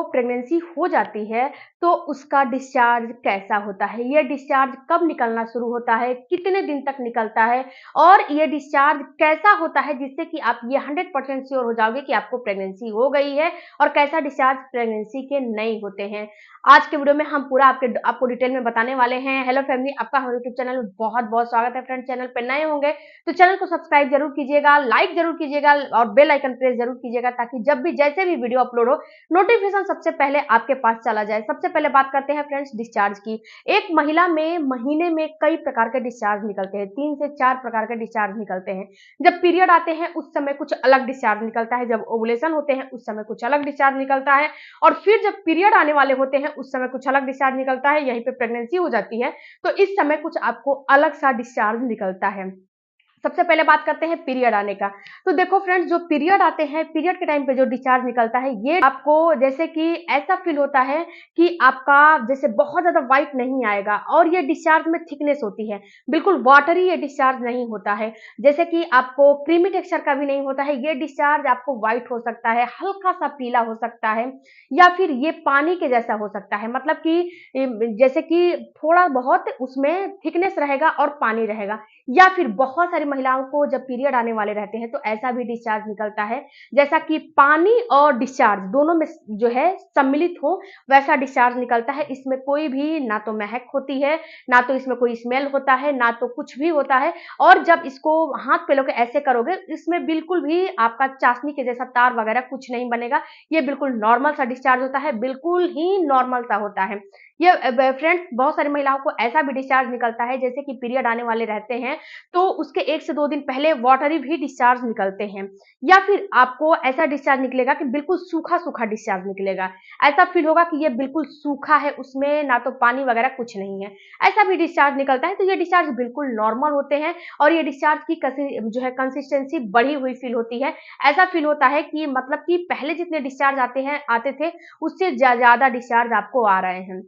Pregnancy हो जाती है तो उसका डिस्चार्ज कैसा होता है, ये डिस्चार्ज कब निकलना शुरू होता है, कितने दिन तक निकलता है और ये डिस्चार्ज कैसा होता है जिससे कि आप ये 100% श्योर हो जाओगे कि आपको प्रेगनेंसी हो गई है और कैसा डिस्चार्ज प्रेगनेंसी के नहीं होते हैं। आज के वीडियो में हम पूरा आपको डिटेल में बताने वाले हैं। हेलो फैमिली, आपका हमारे यूट्यूब चैनल में बहुत बहुत स्वागत है। फ्रेंड, चैनल पर नए होंगे तो चैनल को सब्सक्राइब जरूर कीजिएगा, लाइक जरूर कीजिएगा और बेल आइकन प्रेस जरूर कीजिएगा ताकि जब भी जैसे भी वीडियो अपलोड हो नोटिफिकेशन सबसे पहले आपके पास चला जाए। सबसे पहले बात करते हैं फ्रेंड्स डिस्चार्ज की। एक महिला में महीने में कई प्रकार के डिस्चार्ज निकलते हैं, 3 से 4 प्रकार के डिस्चार्ज निकलते हैं। जब पीरियड आते हैं उस समय कुछ अलग डिस्चार्ज निकलता है, जब ओवुलेशन होते हैं उस समय कुछ अलग डिस्चार्ज निकलता है और फिर जब पीरियड आने वाले होते हैं उस समय कुछ अलग डिस्चार्ज निकलता है। यहीं पे प्रेगनेंसी हो जाती है तो इस समय कुछ आपको अलग सा डिस्चार्ज निकलता है। सबसे पहले बात करते हैं पीरियड आने का। तो देखो फ्रेंड्स, जो पीरियड आते हैं, पीरियड के टाइम पे जो डिस्चार्ज निकलता है ये आपको जैसे कि ऐसा फील होता है कि आपका जैसे बहुत ज्यादा व्हाइट नहीं आएगा और ये डिस्चार्ज में थिकनेस होती है, बिल्कुल वाटरी ये डिस्चार्ज नहीं होता है। जैसे कि आपको क्रीमी टेक्सचर का भी नहीं होता है। ये डिस्चार्ज आपको व्हाइट हो सकता है, हल्का सा पीला हो सकता है या फिर ये पानी के जैसा हो सकता है, मतलब कि जैसे कि थोड़ा बहुत उसमें थिकनेस रहेगा और पानी रहेगा। या फिर बहुत सारी महिलाओं को जब पीरियड आने वाले रहते हैं तो ऐसा भी डिस्चार्ज निकलता है जैसा कि पानी और डिस्चार्ज दोनों में जो है सम्मिलित हो, वैसा डिस्चार्ज निकलता है। इसमें कोई भी ना तो महक होती है, ना तो इसमें कोई स्मेल होता है, ना तो कुछ भी होता है। और जब इसको हाथ पे लोगे ऐसे करोगे, इसमें बिल्कुल भी आपका चाशनी के जैसा तार वगैरह कुछ नहीं बनेगा। ये बिल्कुल नॉर्मल सा डिस्चार्ज होता है, बिल्कुल ही नॉर्मल सा होता है। ये फ्रेंड्स, बहुत सारी महिलाओं को ऐसा भी डिस्चार्ज निकलता है जैसे कि पीरियड आने वाले रहते हैं तो उसके 1 से 2 दिन पहले वाटरी भी डिस्चार्ज निकलते हैं। या फिर आपको ऐसा डिस्चार्ज निकलेगा कि बिल्कुल सूखा-सूखा डिस्चार्ज निकलेगा। ऐसा फील होगा कि ये बिल्कुल सूखा है, उसमें ना तो पानी वगैरह कुछ नहीं है। ऐसा भी डिस्चार्ज निकलता है तो ये डिस्चार्ज बिल्कुल नॉर्मल होते हैं और ये डिस्चार्ज की जो है कंसिस्टेंसी बढ़ी हुई फील होती है। ऐसा फील होता है कि मतलब कि पहले जितने डिस्चार्ज आते थे उससे ज़्यादा डिस्चार्ज आपको आ रहे हैं।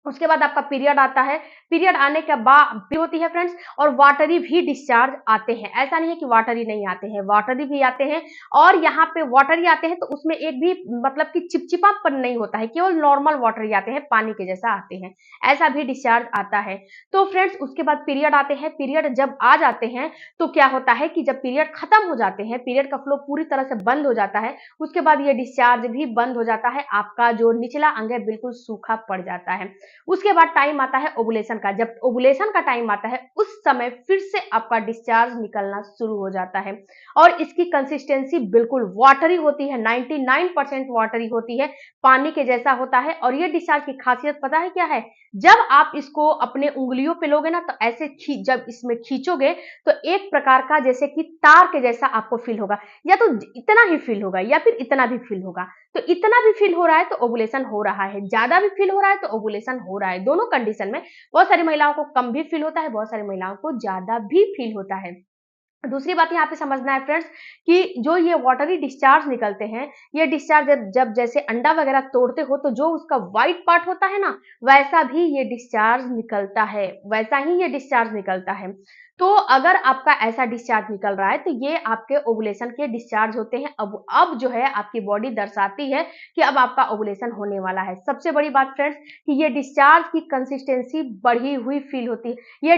उसके बाद आपका पीरियड आता है। पीरियड आने के बाद होती है फ्रेंड्स, और वाटरी भी डिस्चार्ज आते हैं। ऐसा नहीं है कि वाटरी नहीं आते हैं, वाटरी भी आते हैं। और यहाँ पे वाटरी आते हैं तो उसमें एक भी मतलब कि चिपचिपापन नहीं होता है, केवल नॉर्मल वाटरी आते हैं, पानी के जैसा आते हैं। ऐसा भी डिस्चार्ज आता है। तो फ्रेंड्स, उसके बाद पीरियड आते हैं। पीरियड जब आ जाते हैं तो क्या होता है कि जब पीरियड खत्म हो जाते हैं, पीरियड का फ्लो पूरी तरह से बंद हो जाता है, उसके बाद ये डिस्चार्ज भी बंद हो जाता है। आपका जो निचला अंग है बिल्कुल सूखा पड़ जाता है। उसके बाद टाइम आता है ओवुलेशन का। जब ओवुलेशन का टाइम आता है उस समय फिर से आपका डिस्चार्ज निकलना शुरू हो जाता है और इसकी कंसिस्टेंसी बिल्कुल वाटरी होती है, 99% वाटरी होती है, पानी के जैसा होता है। और ये डिस्चार्ज की खासियत पता है क्या है? जब आप इसको अपने उंगलियों पे लोगे ना तो ऐसे जब इसमें खींचोगे तो एक प्रकार का जैसे कि तार के जैसा आपको फील होगा, या तो इतना ही फील होगा या फिर इतना भी फील होगा। तो इतना भी फील हो रहा है तो ओवुलेशन हो रहा है, ज्यादा भी फील हो रहा है तो ओवुलेशन हो रहा है। दोनों कंडीशन में बहुत सारी महिलाओं को कम भी फील होता है, बहुत सारी महिलाओं को ज्यादा भी फील होता है। दूसरी बात यहाँ पे समझना है फ्रेंड्स कि जो ये वाटरी डिस्चार्ज निकलते हैं, ये डिस्चार्ज जब जैसे अंडा वगैरह तोड़ते हो तो जो उसका व्हाइट पार्ट होता है ना, वैसा भी ये डिस्चार्ज निकलता है, वैसा ही ये डिस्चार्ज निकलता है। तो अगर आपका ऐसा डिस्चार्ज निकल रहा है तो ये आपके ओवुलेशन के डिस्चार्ज होते हैं। अब जो है आपकी बॉडी दर्शाती है कि अब आपका ओवुलेशन होने वाला है। सबसे बड़ी बात फ्रेंड्स कि ये डिस्चार्ज की कंसिस्टेंसी बढ़ी हुई फील होती है। ये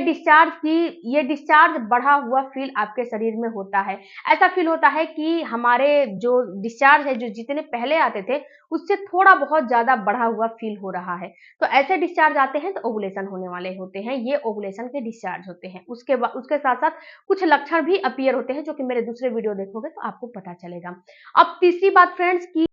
डिस्चार्ज बढ़ा हुआ फील आपके शरीर में होता है। ऐसा फील होता है कि हमारे जो डिस्चार्ज है, जो जितने पहले आते थे उससे थोड़ा बहुत ज्यादा बढ़ा हुआ फील हो रहा है। तो ऐसे डिस्चार्ज आते हैं तो ओवुलेशन होने वाले होते हैं, ये ओवुलेशन के डिस्चार्ज होते हैं। उसके साथ साथ कुछ लक्षण भी अपीयर होते हैं जो कि मेरे दूसरे वीडियो देखोगे तो आपको पता चलेगा। अब तीसरी बात फ्रेंड्स की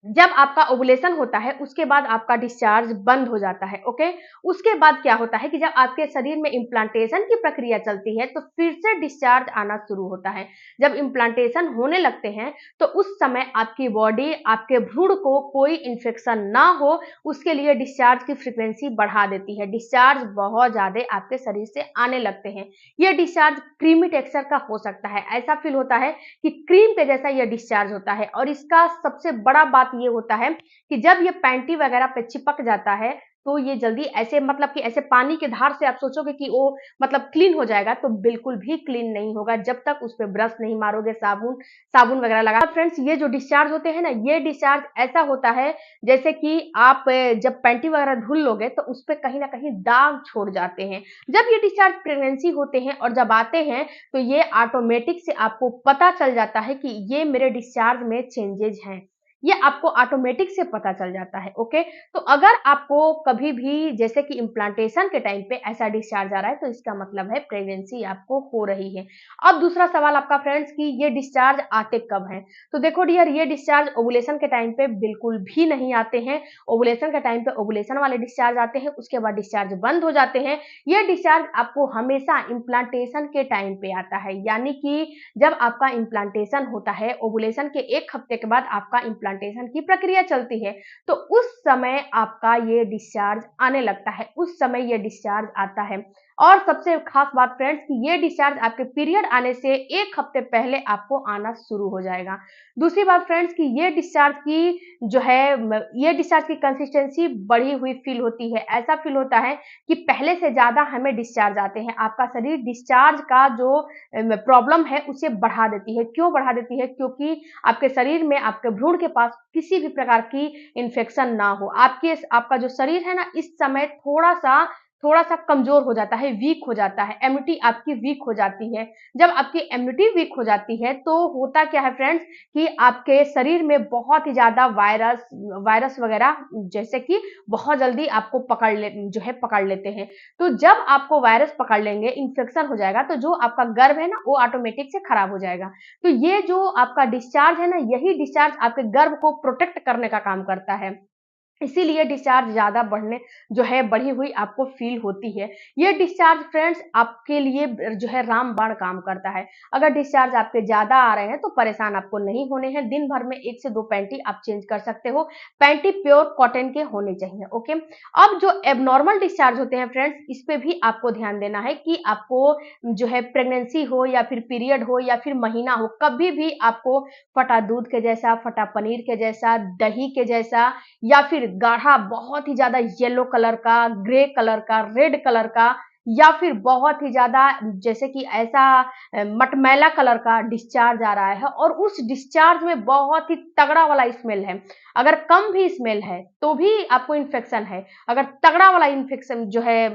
जब आपका ओवुलेशन होता है उसके बाद आपका डिस्चार्ज बंद हो जाता है। ओके, उसके बाद क्या होता है कि जब आपके शरीर में इम्प्लांटेशन की प्रक्रिया चलती है तो फिर से डिस्चार्ज आना शुरू होता है। जब इम्प्लांटेशन होने लगते हैं तो उस समय आपकी बॉडी आपके भ्रूण को कोई इन्फेक्शन ना हो उसके लिए डिस्चार्ज की फ्रीक्वेंसी बढ़ा देती है। डिस्चार्ज बहुत ज्यादा आपके शरीर से आने लगते हैं। यह डिस्चार्ज क्रीमी टेक्सचर का हो सकता है। ऐसा फील होता है कि क्रीम के जैसा यह डिस्चार्ज होता है। और इसका सबसे बड़ा बात ये होता है कि जब ये पैंटी वगैरह पे चिपक जाता है तो ये जल्दी ऐसे मतलब कि ऐसे पानी के धार से आप सोचोगे कि वो मतलब क्लीन हो जाएगा, तो बिल्कुल भी क्लीन नहीं होगा जब तक उस पे ब्रश नहीं मारोगे, साबुन साबुन वगैरह लगा। फ्रेंड्स, ये जो डिस्चार्ज होते हैं ना, ये डिस्चार्ज ऐसा होता है जैसे कि आप जब पैंटी वगैरह धुल लोगे तो उस पे कहीं ना कहीं दाग छोड़ जाते हैं। जब ये डिस्चार्ज प्रेगनेंसी होते हैं और जब आते हैं तो ये ऑटोमेटिक से आपको पता चल जाता है कि ये मेरे डिस्चार्ज में चेंजेज हैं। ये आपको ऑटोमेटिक से पता चल जाता है। ओके, तो अगर आपको कभी भी जैसे कि इम्प्लांटेशन के टाइम पे ऐसा डिस्चार्ज आ रहा है तो इसका मतलब है प्रेगनेंसी आपको हो रही है। अब दूसरा सवाल आपका फ्रेंड्स कि ये डिस्चार्ज आते कब हैं? तो देखो डियर, ये डिस्चार्ज ओवुलेशन के टाइम पे बिल्कुल भी नहीं आते हैं। ओवुलेशन के टाइम पे ओवुलेशन वाले डिस्चार्ज आते हैं, उसके बाद डिस्चार्ज बंद हो जाते हैं। ये डिस्चार्ज आपको हमेशा इम्प्लांटेशन के टाइम पे आता है, यानी कि जब आपका इम्प्लांटेशन होता है, ओवुलेशन के 1 हफ्ते के बाद आपका इम्प्लांटेशन की प्रक्रिया चलती है, तो उस समय आपका ये डिस्चार्ज आने लगता है, उस समय ये डिस्चार्ज आता है। और सबसे खास बात फ्रेंड्स कि ये डिस्चार्ज आपके पीरियड आने से 1 हफ्ते पहले आपको आना शुरू हो जाएगा। दूसरी बात फ्रेंड्स कि ये डिस्चार्ज की जो है ये डिस्चार्ज की कंसिस्टेंसी बढ़ी हुई फील होती है। ऐसा फील होता है कि पहले से ज़्यादा हमें डिस्चार्ज आते हैं। आपका शरीर डिस्चार्ज का जो प्रॉब्लम है उसे बढ़ा देती है। क्यों बढ़ा देती है? क्योंकि आपके शरीर में आपके भ्रूण के पास किसी भी प्रकार की इन्फेक्शन ना हो। आपका जो शरीर है ना, इस समय थोड़ा-सा कमज़ोर हो जाता है, वीक हो जाता है, इम्यूनिटी आपकी वीक हो जाती है। जब आपकी इम्यूनिटी वीक हो जाती है तो होता क्या है फ्रेंड्स कि आपके शरीर में बहुत ही ज़्यादा वायरस वगैरह जैसे कि बहुत जल्दी आपको पकड़ लेते हैं। तो जब आपको वायरस पकड़ लेंगे, इन्फेक्शन हो जाएगा, तो जो आपका गर्भ है ना, वो ऑटोमेटिक से खराब हो जाएगा। तो ये जो आपका डिस्चार्ज है ना, यही डिस्चार्ज आपके गर्भ को प्रोटेक्ट करने का काम करता है। इसीलिए डिस्चार्ज ज़्यादा बढ़ी हुई आपको फ़ील होती है। ये डिस्चार्ज फ्रेंड्स आपके लिए जो है रामबाण काम करता है। अगर डिस्चार्ज आपके ज़्यादा आ रहे हैं तो परेशान आपको नहीं होने हैं। दिन भर में 1 से 2 पैंटी आप चेंज कर सकते हो। पैंटी प्योर कॉटन के होने चाहिए। ओके। अब जो एब्नॉर्मल डिस्चार्ज होते हैं फ्रेंड्स, इस पे भी आपको ध्यान देना है कि आपको जो है प्रेगनेंसी हो या फिर पीरियड हो या फिर महीना हो, कभी भी आपको फटा दूध के जैसा, फटा पनीर के जैसा, दही के जैसा या फिर गाढ़ा बहुत ही ज़्यादा येलो कलर का, ग्रे कलर का, रेड कलर का या फिर बहुत ही ज़्यादा जैसे कि ऐसा मटमैला कलर का डिस्चार्ज आ रहा है और उस डिस्चार्ज में बहुत ही तगड़ा वाला स्मेल है। अगर कम भी स्मेल है तो भी आपको इन्फेक्शन है। अगर तगड़ा वाला इन्फेक्शन जो है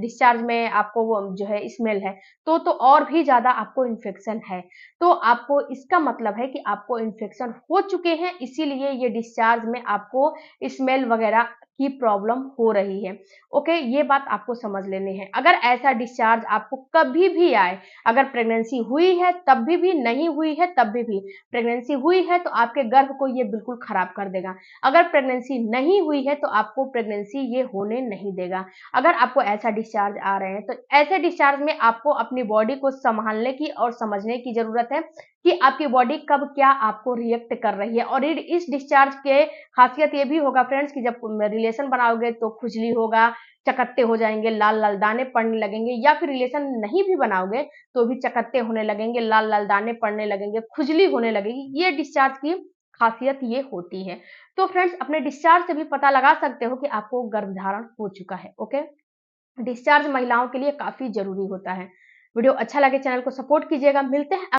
डिस्चार्ज में आपको वो जो है स्मेल है तो और भी ज़्यादा आपको इन्फेक्शन है। तो आपको इसका मतलब है कि आपको इन्फेक्शन हो चुके हैं, इसीलिए ये डिस्चार्ज में आपको स्मेल वगैरह की प्रॉब्लम हो रही है। ओके, ये बात आपको समझ लेनी है। अगर ऐसा डिस्चार्ज आपको कभी भी आए, अगर प्रेगनेंसी हुई है तब भी, नहीं हुई है तब भी, प्रेगनेंसी हुई है तो आपके गर्भ को ये बिल्कुल खराब कर देगा। अगर प्रेगनेंसी नहीं हुई है तो आपको प्रेगनेंसी ये होने नहीं देगा। अगर आपको ऐसा डिस्चार्ज आ रहे हैं तो ऐसे डिस्चार्ज में आपको अपनी बॉडी को संभालने की और समझने की ज़रूरत है कि आपकी बॉडी कब क्या आपको रिएक्ट कर रही है। और इस डिस्चार्ज के खासियत ये भी होगा फ्रेंड्स कि जब रिलेशन बनाओगे तो खुजली होगा, चकत्ते हो जाएँगे, लाल-लाल दाने पड़ने लगेंगे या फिर रिलेशन नहीं भी बनाओगे तो भी चकत्ते होने लगेंगे, लाल-लाल दाने पड़ने लगेंगे, खुजली होने लगेगी। ये डिस्चार्ज की खासियत ये होती है। तो फ्रेंड्स, अपने डिस्चार्ज से भी पता लगा सकते हो कि आपको गर्भधारण हो चुका है। ओके? डिस्चार्ज महिलाओं के लिए काफ़ी ज़रूरी होता है। वीडियो अच्छा लगे चैनल को सपोर्ट कीजिएगा। मिलते हैं